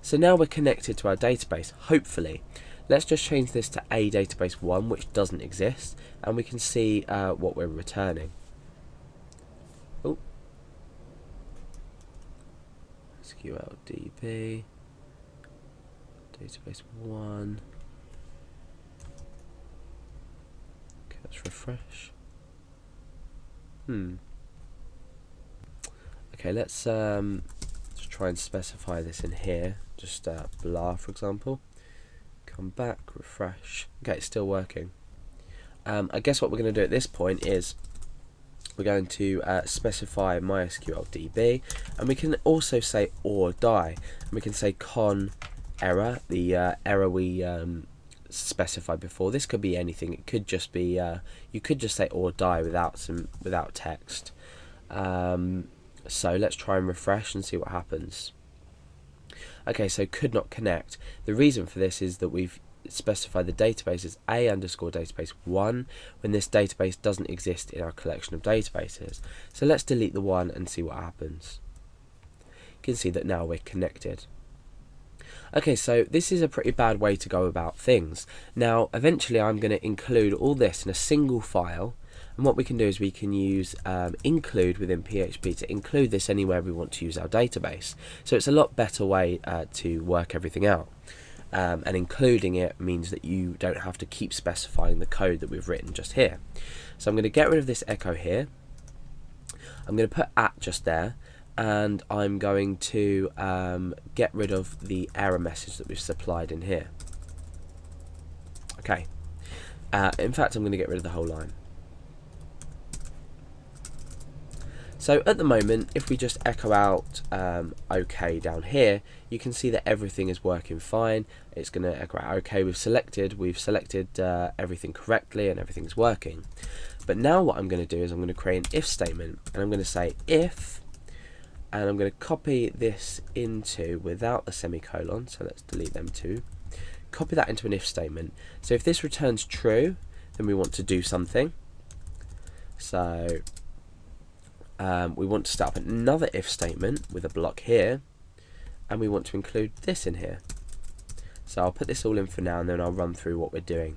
So now we're connected to our database, hopefully. Let's just change this to a database 1, which doesn't exist, and we can see what we're returning. Oh, SQL DB, database 1. Okay, let's refresh. Okay, let's try and specify this in here. Just blah, for example. Come back, refresh. Okay, it's still working. I guess what we're going to do at this point is we're going to specify MySQL DB, and we can also say or die, and we can say con error, the error we specified before. This could be anything. It could just be you could just say or die without text. So let's try and refresh and see what happens. Okay, so could not connect. The reason for this is that we've specified the database as a_database1 when this database doesn't exist in our collection of databases. So let's delete the 1 and see what happens. You can see that now we're connected. Okay, so this is a pretty bad way to go about things. Now, eventually I'm going to include all this in a single file, and what we can do is we can use include within PHP to include this anywhere we want to use our database. So it's a lot better way to work everything out. And including it means that you don't have to keep specifying the code that we've written just here. So I'm going to get rid of this echo here. I'm going to put @ just there, and I'm going to get rid of the error message that we've supplied in here. Okay. In fact, I'm going to get rid of the whole line. So at the moment, if we just echo out OK down here, you can see that everything is working fine. It's going to echo out OK. We've selected everything correctly and everything's working. But now what I'm going to do is I'm going to create an if statement, and I'm going to say if, and I'm going to copy this into without the semicolon. So let's delete them too. Copy that into an if statement. So if this returns true, then we want to do something. So we want to start up another if statement with a block here, and we want to include this in here. So I'll put this all in for now, and then I'll run through what we're doing.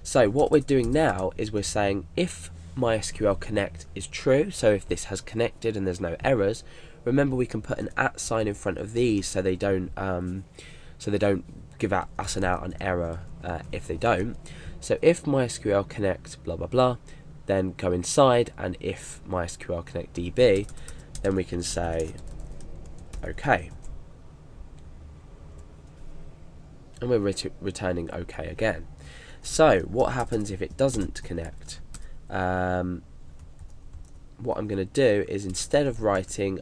So what we're doing now is we're saying if MySQL connect is true, so if this has connected and there's no errors, remember we can put an @ sign in front of these so they don't give us an error if they don't. So if MySQL connect blah blah blah, then go inside, and if MySQL connect DB, then we can say OK, and we're returning OK again. So what happens if it doesn't connect? What I'm going to do is, instead of writing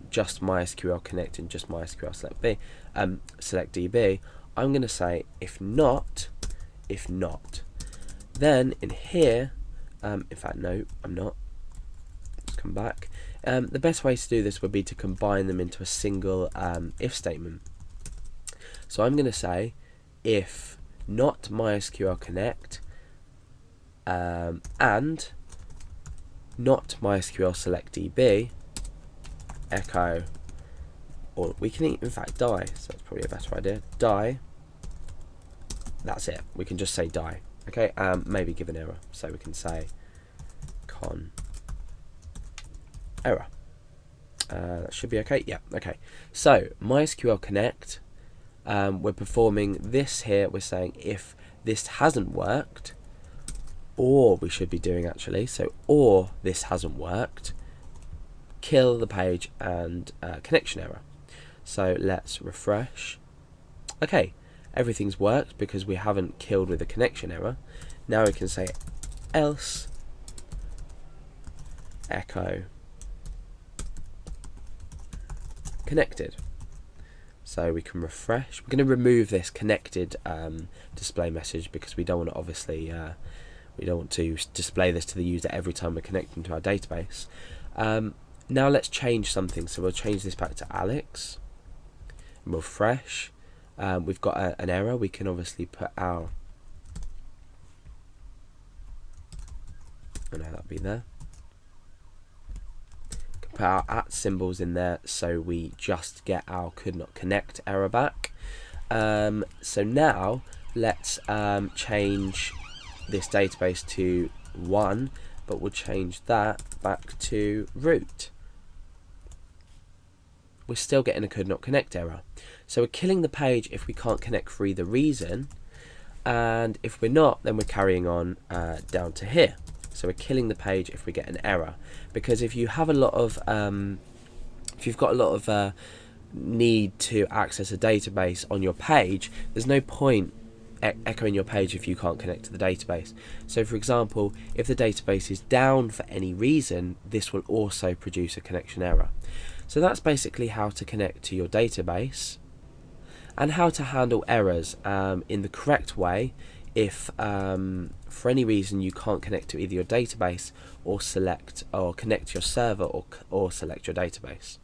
just MySQL connect and just MySQL select DB, I'm going to say if not. Then in here, in fact no, I'm not. Let's come back. The best way to do this would be to combine them into a single if statement. So I'm going to say if not MySQL connect and not MySQL select DB, echo, or we can in fact die, so that's probably a better idea, die. That's it, we can just say die. Okay, maybe give an error, so we can say con error. That should be okay. Yeah, okay. So MySQL connect, we're performing this here. We're saying if this hasn't worked, or we should be doing actually, so or this hasn't worked, kill the page and connection error. So let's refresh. Okay, everything's worked because we haven't killed with a connection error. Now we can say else echo connected. So we can refresh. We're going to remove this connected display message because we don't want to obviously we don't want to display this to the user every time we're connecting to our database. Now let's change something. So we'll change this back to Alex and we'll refresh. We've got an error. We can obviously put our, oh no, that'll be there. put our @ symbols in there so we just get our could not connect error back. So now let's change this database to 1, but we'll change that back to root. We're still getting a could not connect error. So we're killing the page if we can't connect for either reason, and if we're not, then we're carrying on down to here. So we're killing the page if we get an error, because if you have a lot of if you've got a lot of need to access a database on your page, there's no point echoing your page if you can't connect to the database. So for example, if the database is down for any reason, this will also produce a connection error. So that's basically how to connect to your database and how to handle errors in the correct way if for any reason you can't connect to either your database or connect to your server or select your database.